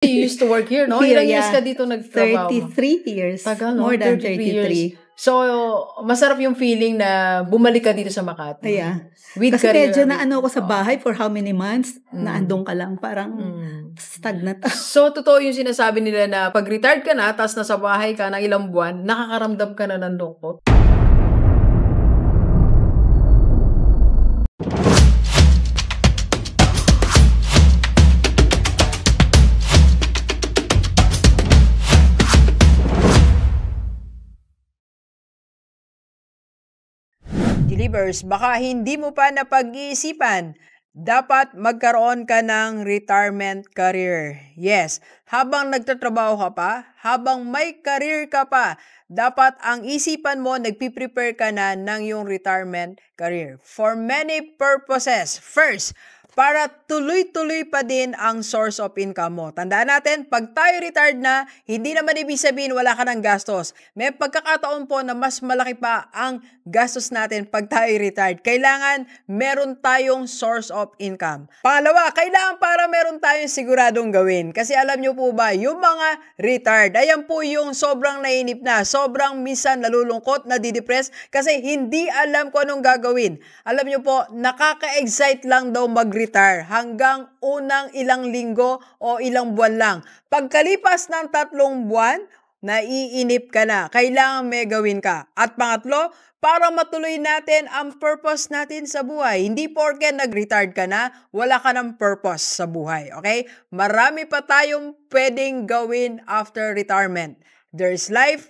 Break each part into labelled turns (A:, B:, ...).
A: You used to work here, no?
B: Here,
A: Ilang years
B: yeah.
A: ka dito nagtrabaho?
B: 33 years.
A: Tagal, no?
B: More than
A: 33 years.
B: 33.
A: So, masarap yung feeling na bumalik ka dito sa Makati.
B: Yeah.
A: With
B: Kasi
A: career.
B: medyo na ano ako sa bahay for how many months, naandun ka lang, parang stagnant.
A: So, totoo yung sinasabi nila na pag retired ka na, tapos nasa bahay ka ng ilang buwan, nakakaramdam ka na ng lungkot.
C: Delivers, baka hindi mo pa napag-iisipan, dapat magkaroon ka ng retirement career. Yes, habang nagtatrabaho ka pa, habang may career ka pa, dapat ang isipan mo, nagpiprepare ka na ng yung retirement career. For many purposes. First, para tuloy-tuloy pa din ang source of income mo. Tandaan natin, pag tayo retired na, hindi naman ibig sabihin wala ka ng gastos. May pagkakataon po na mas malaki pa ang gastos natin pag tayo retired. Kailangan meron tayong source of income. Pangalawa, kailangan para meron tayong siguradong gawin. Kasi alam nyo po ba, yung mga retired, ayan po yung sobrang nainip na, sobrang minsan nalulungkot, nadidepress, kasi hindi alam kung anong gagawin. Alam nyo po, nakaka-excite lang daw mag-retire hanggang unang ilang linggo o ilang buwan lang. Pagkalipas ng 3 buwan, naiinip ka na. Kailangan may gawin ka. At pangatlo, para matuloy natin ang purpose natin sa buhay. Hindi porke nag-retired ka na, wala ka ng purpose sa buhay. Okay? Marami pa tayong pwedeng gawin after retirement. There's life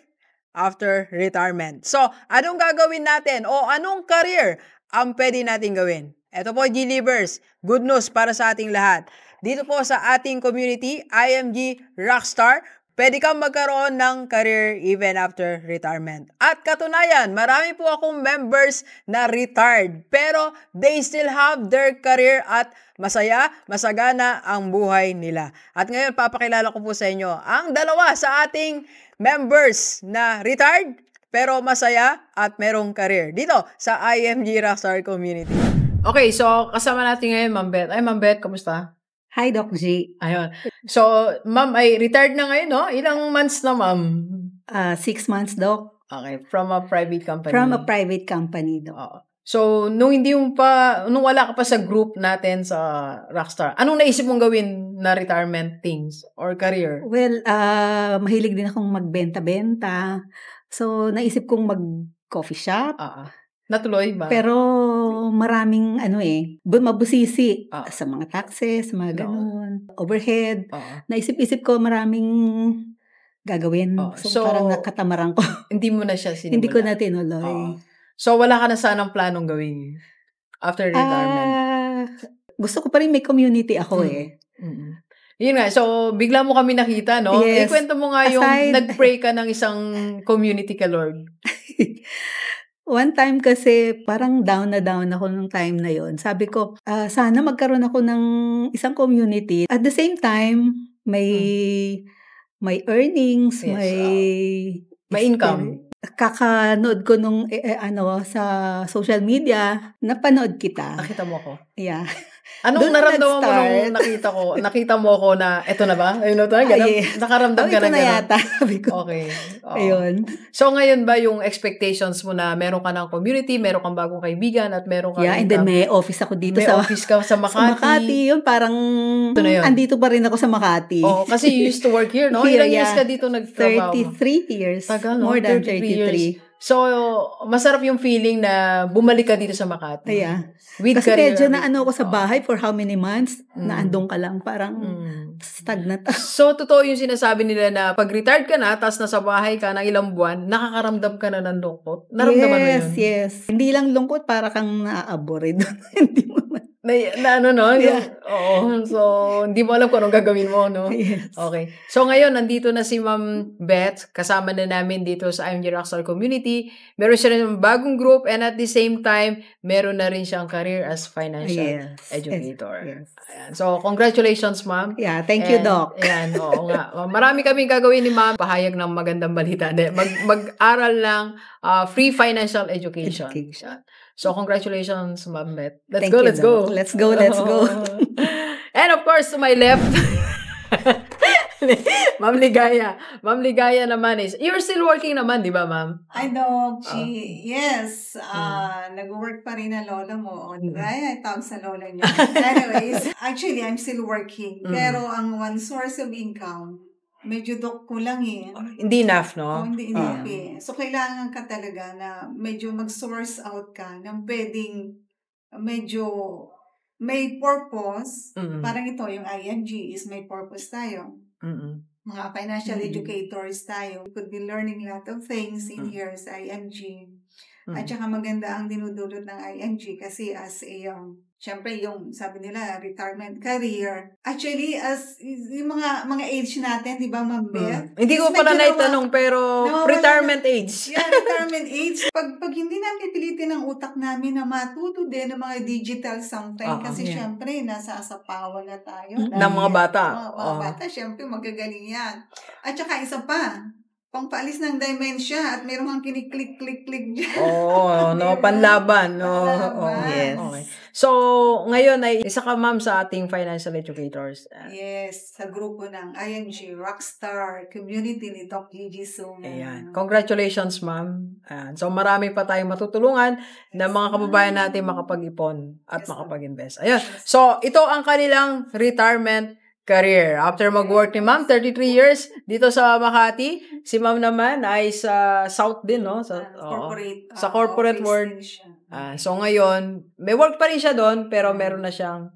C: after retirement. So, anong gagawin natin? O anong career ang pwede natin gawin? Ito po, G-Livers, good news para sa ating lahat. Dito po sa ating community, IMG Rockstar, pwede kang magkaroon ng career even after retirement. At katunayan, marami po akong members na retired, pero they still have their career at masaya, masagana ang buhay nila. At ngayon, papakilala ko po sa inyo ang dalawa sa ating members na retired, pero masaya at merong career dito sa IMG Rockstar Community.
A: Okay, so kasama natin ngayon, Ma'am Beth. Ay, Ma'am Beth, kamusta?
B: Hi, Doc G.
A: Ayun. So, Ma'am, ay retired na ngayon, no? Ilang months na, Ma'am?
B: 6 months, Doc.
A: Okay, from a private company.
B: From a private company, Doc.
A: So, nung wala ka pa sa group natin sa Rockstar, anong naisip mong gawin na retirement things or career?
B: Well, mahilig din akong magbenta-benta. So, naisip kong mag-coffee shop.
A: Natuloy ba?
B: Pero maraming mabusisi sa mga taxes, mga ganun, overhead. Naisip-isip ko maraming gagawin. So, parang nakatamaran ko.
A: Hindi mo na siya sinimula?
B: Hindi ko na tinuloy.
A: So, wala ka na sanang planong gawin after retirement?
B: Gusto ko pa rin may community ako
A: Yun nga, so bigla mo kami nakita, no?
B: Yes.
A: Kwento mo nga yung nag-pray ka ng isang community ka, Lord.
B: One time kasi, parang down na down ako nung time na yon. Sabi ko, sana magkaroon ako ng isang community. At the same time, may earnings,
A: yes, may income.
B: Kakanood ko nung sa social media, napanood kita.
A: Nakita mo ako?
B: Yeah.
A: Anong naramdaman mo nung nakita mo ako na, eto na ba? Ayun na tayo,
B: yes.
A: Nakaramdam ka na
B: gano'n. Ito na yata, sabi ko.
A: Okay.
B: Ayun.
A: So, ngayon ba yung expectations mo na meron ka ng community, meron kang bagong kaibigan, at meron ka
B: and then may office ako dito
A: office ka sa Makati.
B: Sa Makati, yun parang andito pa rin ako sa Makati.
A: Kasi you used to work here, no?
B: Here,
A: Ilang years ka dito nagtrabaho?
B: 33 years.
A: Tagal,
B: More than
A: 33
B: 33.
A: years. So, masarap yung feeling na bumalik ka dito sa Makati.
B: Yeah.
A: With
B: kasi
A: career.
B: medyo na ako sa bahay for how many months, naandun ka lang, parang stagnant.
A: So, totoo yung sinasabi nila na pag retired ka na, tapos nasa bahay ka ng ilang buwan, nakakaramdam ka na ng lungkot. Naramdaman mo yun?
B: Yes. Hindi lang lungkot, para kang na-aboard. Hindi mo
A: no?
B: Yeah.
A: Oo. So, hindi mo alam kung anong gagawin mo, no?
B: Yes.
A: Okay. So, ngayon, nandito na si Ma'am Beth. Kasama na namin dito sa IMG Rockstar Community. Meron siya rin bagong group, and at the same time, meron na rin siyang career as financial educator.
B: Yes.
A: Ayan. So, congratulations, Ma'am.
B: Yeah, thank you, Doc.
A: Ayan, oo nga. Marami kaming gagawin ni Ma'am. Pahayag ng magandang balita. Mag-aral ng free financial education. So, congratulations, Ma'am Beth. Let's go.
B: Let's go.
A: And of course, to my left, Ma'am Ligaya. Ma'am Ligaya naman is, you're still working naman, di ba, ma'am?
B: I know, yes. Nag-work pa rin ang lola mo. Ay, tawag sa lola niya. Anyways, actually, I'm still working. Pero ang one source of income, medyo kulang eh.
A: Hindi enough, no?
B: Hindi enough eh. So, kailangan ka talaga na medyo mag-source out ka ng pwedeng medyo may purpose. Parang ito, yung ING is may purpose tayo. Mga financial educators tayo. We could be learning a lot of things in here sa ING. At saka maganda ang dinudulot ng ING kasi as a, syempre yung sabi nila, retirement career. Actually, as yung mga age natin, di ba, Ma'am Beth?
A: Hindi ko pala naitanong, pero retirement age.
B: Yeah, retirement age. Pag hindi namin pipilitin ang utak namin na matuto din ng mga digital something, kasi syempre, nasa asapawan na tayo.
A: Ng mga bata.
B: Mga bata, syempre, magagaling yan. At saka isa pa, pangpaalis ng dementia at meron kang kiniklik-klik-klik dyan.
A: Panlaban.
B: Yes.
A: Okay. So, ngayon ay isa ka, ma'am, sa ating financial educators.
B: Yes, sa grupo ng ING Rockstar Community ni Doc Gigi Sung.
A: Ayan. Congratulations, ma'am. So, marami pa tayong matutulungan na mga kababayan natin makapag-ipon at makapag-invest. Ayan. So, ito ang kanilang retirement career. After mag-work ni ma'am, 33 years dito sa Makati. Si ma'am naman ay sa South din, no? Sa corporate world. So ngayon, may work pa rin siya doon, pero meron na siyang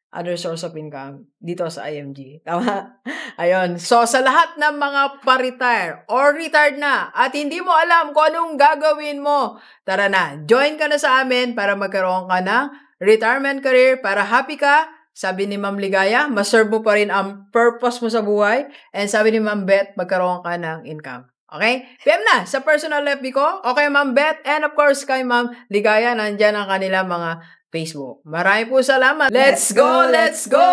A: other source of income dito sa IMG. Tama? Ayun. So sa lahat ng mga pa-retire or retired na at hindi mo alam kung anong gagawin mo, tara na, join ka na sa amin para magkaroon ka ng retirement career para happy ka. Sabi ni Ma'am Ligaya, ma-serve mo pa rin ang purpose mo sa buhay. And sabi ni Ma'am Beth, magkaroon ka ng income. Okay? PM na sa personal FB ko. Okay, Ma'am Beth. And of course, kay Ma'am Ligaya, nandyan ang kanilang mga Facebook. Marami po salamat. Let's go! Let's go!